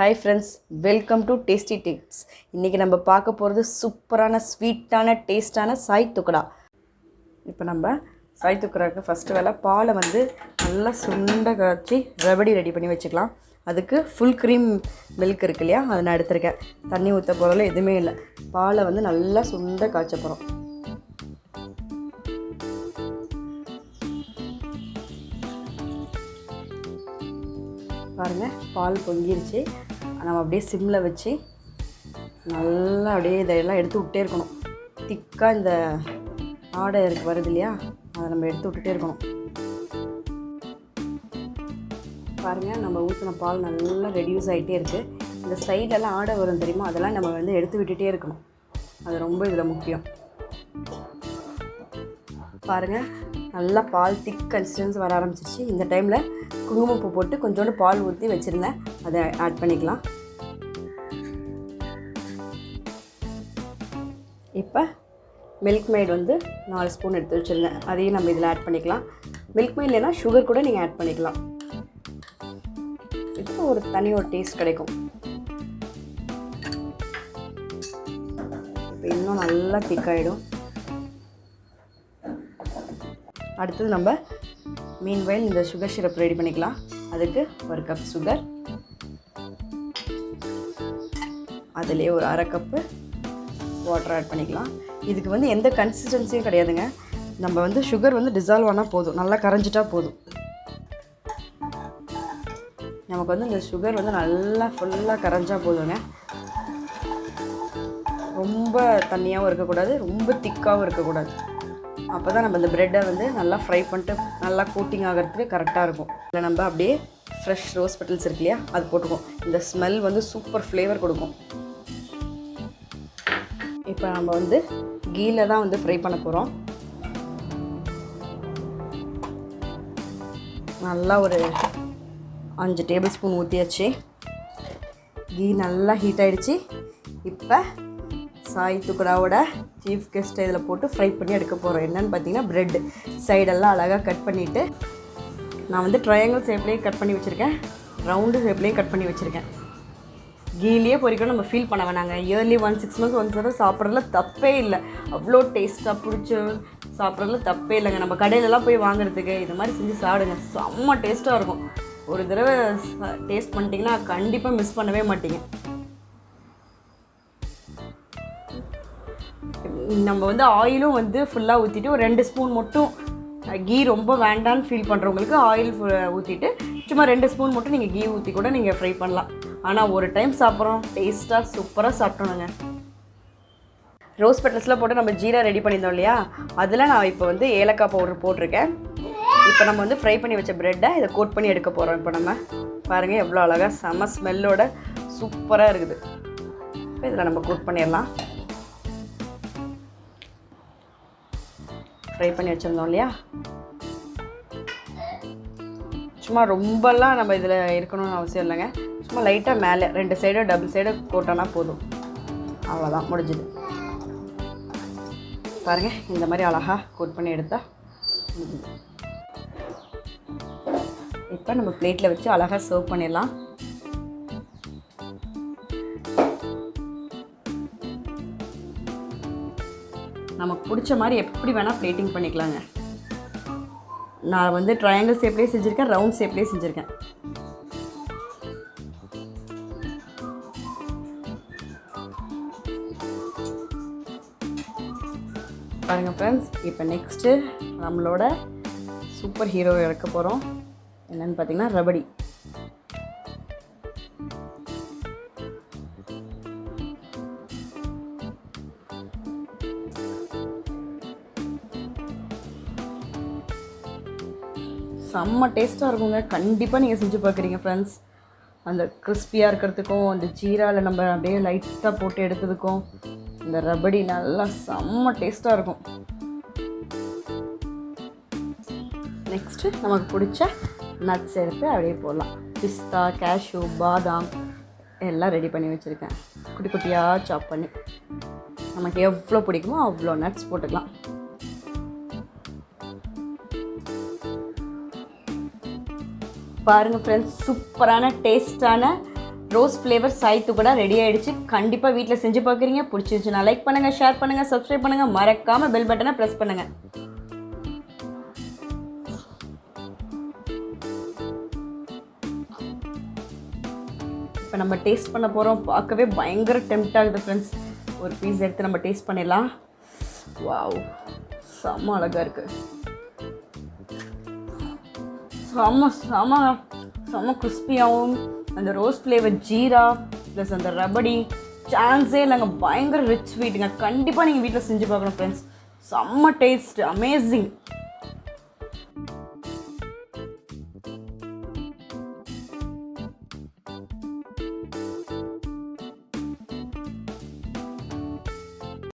Hi friends, welcome to Tasty Tips. இன்னைக்கு நம்ம பார்க்க போகிறது சூப்பரான ஸ்வீட்டான டேஸ்டான சாய் துக்கடா. இப்போ நம்ம சாய் துக்கடாக்கு ஃபஸ்ட்டு வேலை பாலை வந்து நல்லா சுண்ட காய்ச்சி ரபடி ரெடி பண்ணி வச்சுக்கலாம். அதுக்கு ஃபுல் க்ரீம் மில்க் இருக்கு இல்லையா, அதை நான் எடுத்திருக்கேன். தண்ணி ஊற்ற போகிறதுல எதுவுமே இல்லை. பாலை வந்து நல்லா சுண்ட காய்ச்ச போகிறோம். பாருங்கள், பால் பொங்கிருச்சு. நம்ம அப்படியே சிம்மில் வச்சு நல்லா அப்படியே இதெல்லாம் எடுத்து விட்டே இருக்கணும். திக்காக இந்த ஆடை வருது இல்லையா, அதை நம்ம எடுத்து விட்டுட்டே இருக்கணும். பாருங்கள், நம்ம ஊற்றின பால் நல்லா ரெடியூஸ் ஆகிட்டே இருக்குது. இந்த சைடெல்லாம் ஆடை வரும் தெரியுமா, அதெல்லாம் நம்ம வந்து எடுத்து விட்டுட்டே இருக்கணும். அது ரொம்ப இதில் முக்கியம். பாருங்கள், நல்லா பால் திக் கன்சிஸ்டன்சி வர ஆரம்பிச்சிருச்சு. இந்த டைமில் குங்குமப்பூ போட்டு கொஞ்சோண்டு பால் ஊற்றி வச்சுருந்தேன், அதை ஆட் பண்ணிக்கலாம். இப்போ மில்க் மேட் வந்து 4 ஸ்பூன் எடுத்து வச்சுருந்தேன், அதையும் நம்ம இதில் ஆட் பண்ணிக்கலாம். மில்க் மேட் இல்லைன்னா சுகர் கூட நீங்கள் ஆட் பண்ணிக்கலாம். இப்போ ஒரு தனி ஒரு டேஸ்ட் கிடைக்கும். இப்போ இன்னும் நல்லா திக்காயிடும். அடுத்தது நம்ம மீன்வைல் இந்த சுகர் சிரப் ரெடி பண்ணிக்கலாம். அதுக்கு 1 கப் சுகர், அதுலேயே ஒரு 1/2 கப்பு வாட்டர் ஆட் பண்ணிக்கலாம். இதுக்கு வந்து எந்த கன்சிஸ்டன்சியும் கிடையாதுங்க. நம்ம வந்து சுகர் வந்து டிசால்வ் ஆனால் போதும், நல்லா கரைஞ்சிட்டா போதும். நமக்கு வந்து இந்த சுகர் வந்து நல்லா ஃபுல்லாக கரைஞ்சா போதுங்க. ரொம்ப தண்ணியாகவும் இருக்கக்கூடாது, ரொம்ப திக்காகவும் இருக்கக்கூடாது. அப்போ தான் நம்ம இந்த ப்ரெட்டை வந்து நல்லா ஃப்ரை பண்ணிட்டு நல்லா கோட்டிங் ஆகிறதுக்கு கரெக்டாக இருக்கும். இல்லை நம்ம அப்படியே ஃப்ரெஷ் ரோஸ் பெட்டல்ஸ் இருக்கு இல்லையா, அது போட்டுக்குவோம். இந்த ஸ்மெல் வந்து சூப்பர் ஃப்ளேவர் கொடுக்கும். இப்போ நம்ம வந்து கீயில் தான் வந்து ஃப்ரை பண்ண போகிறோம். நல்லா ஒரு 5 டேபிள் ஸ்பூன் ஊற்றியாச்சு. கீ நல்லா ஹீட் ஆகிடுச்சு. இப்போ சாய் துக்கடாவோட சீஃப் கெஸ்ட்டை இதில் போட்டு ஃப்ரை பண்ணி எடுக்க போகிறோம். என்னென்னு பார்த்தீங்கன்னா, ப்ரெட் சைடெல்லாம் அழகாக கட் பண்ணிவிட்டு, நான் வந்து ட்ரையாங்கிள் ஷேப்லேயே கட் பண்ணி வச்சுருக்கேன், ரவுண்டு ஷேப்லேயும் கட் பண்ணி வச்சுருக்கேன். கீலேயே பொரிக்கணும், நம்ம ஃபீல் பண்ண வேணாங்க. இயர்லி 6 months ஒன்ஸ் தடவை சாப்பிட்றதுல தப்பே இல்லை. அவ்வளோ டேஸ்ட்டாக பிடிச்சி சாப்பிட்றதுல தப்பே இல்லைங்க. நம்ம கடையிலலாம் போய் வாங்குறதுக்கு இது மாதிரி செஞ்சு சாப்பிடுங்க, செம்ம டேஸ்ட்டாக இருக்கும். ஒரு தடவை டேஸ்ட் பண்ணிட்டீங்கன்னா கண்டிப்பாக மிஸ் பண்ணவே மாட்டீங்க. நம்ம வந்து ஆயிலும் வந்து ஃபுல்லாக ஊற்றிட்டு ஒரு 2 ஸ்பூன் மட்டும் கீ ரொம்ப வேண்டான்னு ஃபீல் பண்ணுறவங்களுக்கு ஆயில் ஊற்றிட்டு சும்மா 2 ஸ்பூன் மட்டும் நீங்கள் கீ ஊற்றி கூட நீங்கள் ஃப்ரை பண்ணலாம். ஆனால் ஒரு டைம் சாப்பிட்றோம், டேஸ்ட்டாக சூப்பராக சாப்பிட்டோணுங்க. ரோஸ் பெட்டல்ஸ்லாம் போட்டு நம்ம ஜீரா ரெடி பண்ணியிருந்தோம் இல்லையா, அதில் நான் இப்போ வந்து ஏலக்காய் பவுடர் போட்டிருக்கேன். இப்போ நம்ம வந்து ஃப்ரை பண்ணி வச்ச ப்ரெட்டை இதை கோட் பண்ணி எடுக்க போகிறோம். இப்போ நம்ம பாருங்கள், எவ்வளோ அழகாக செம்ம ஸ்மெல்லோட சூப்பராக இருக்குது. இப்போ இதில் நம்ம கோட் பண்ணிடலாம். ஃப்ரை பண்ணி வச்சுருந்தோம் இல்லையா, சும்மா ரொம்பலாம் நம்ம இதில் இருக்கணும்னு அவசியம் இல்லைங்க. சும்மா லைட்டாக மேலே 2 சைடும் டபுள் சைடு கோட்டானா போதும், அவ்வளோதான், முடிஞ்சுது. பாருங்கள், இந்த மாதிரி அழகாக கோட் பண்ணி எடுத்தால் முடிஞ்சுது. இப்போ நம்ம பிளேட்டில் வச்சு அழகாக சர்வ் பண்ணிடலாம். நமக்கு பிடிச்ச மாதிரி எப்படி வேணால் பிளேட்டிங் பண்ணிக்கலாங்க. நான் வந்து ட்ரையாங்கிள் ஷேப்லேயே செஞ்சுருக்கேன், ரவுண்ட் ஷேப்லேயே செஞ்சுருக்கேன். பாருங்கள் ஃப்ரெண்ட்ஸ், இப்போ நெக்ஸ்ட்டு நம்மளோட சூப்பர் ஹீரோவை இறக்க போகிறோம். என்னென்னு பார்த்தீங்கன்னா, ரபடி. செம்ம டேஸ்ட்டாக இருக்குங்க. கண்டிப்பாக நீங்கள் செஞ்சு பார்க்குறீங்க ஃப்ரெண்ட்ஸ். அந்த கிறிஸ்பியாக இருக்கிறதுக்கும், அந்த ஜீராவில் நம்ம அப்படியே லைட்டாக போட்டு எடுத்ததுக்கும், இந்த ரபடி நல்லா செம்ம டேஸ்ட்டாக இருக்கும். நெக்ஸ்ட்டு நமக்கு பிடிச்ச நட்ஸ் எடுத்து அப்படியே போடலாம். பிஸ்தா, கேஷ்யூ, பாதாம் எல்லாம் ரெடி பண்ணி வச்சுருக்கேன். குட்டி குட்டியாக சாப் பண்ணி நமக்கு எவ்வளோ பிடிக்குமோ அவ்வளோ நட்ஸ் போட்டுக்கலாம். பாருங்கள் ஃப்ரெண்ட்ஸ், சூப்பரான டேஸ்டான ரோஸ் ஃப்ளேவர் சாய் துக்கடா ரெடி ஆகிடுச்சு. கண்டிப்பாக வீட்டில் செஞ்சு பார்க்குறீங்க. பிடிச்சிருந்துச்சுன்னா லைக் பண்ணுங்கள், ஷேர் பண்ணுங்கள், சப்ஸ்கிரைப் பண்ணுங்கள், மறக்காமல் பெல் பட்டனை ப்ரெஸ் பண்ணுங்கள். இப்போ நம்ம டேஸ்ட் பண்ண போகிறோம். பார்க்கவே பயங்கர டெம்ப்ட் ஆகுது ஃப்ரெண்ட்ஸ். ஒரு பீஸ் எடுத்து நம்ம டேஸ்ட் பண்ணிடலாம். வாவ், செம்ம அழகாக இருக்குது. செம்ம கிறிஸ்பியாகவும் அந்த ரோஸ் ஃப்ளேவர் ஜீரா ப்ளஸ் அந்த ரபடி சான்ஸே இல்லைங்க. பயங்கர ரிச் ஸ்வீட்டுங்க. கண்டிப்பாக நீங்கள் வீட்டில் செஞ்சு பார்க்கணும் ஃப்ரெண்ட்ஸ். செம்ம டேஸ்ட், அமேசிங்.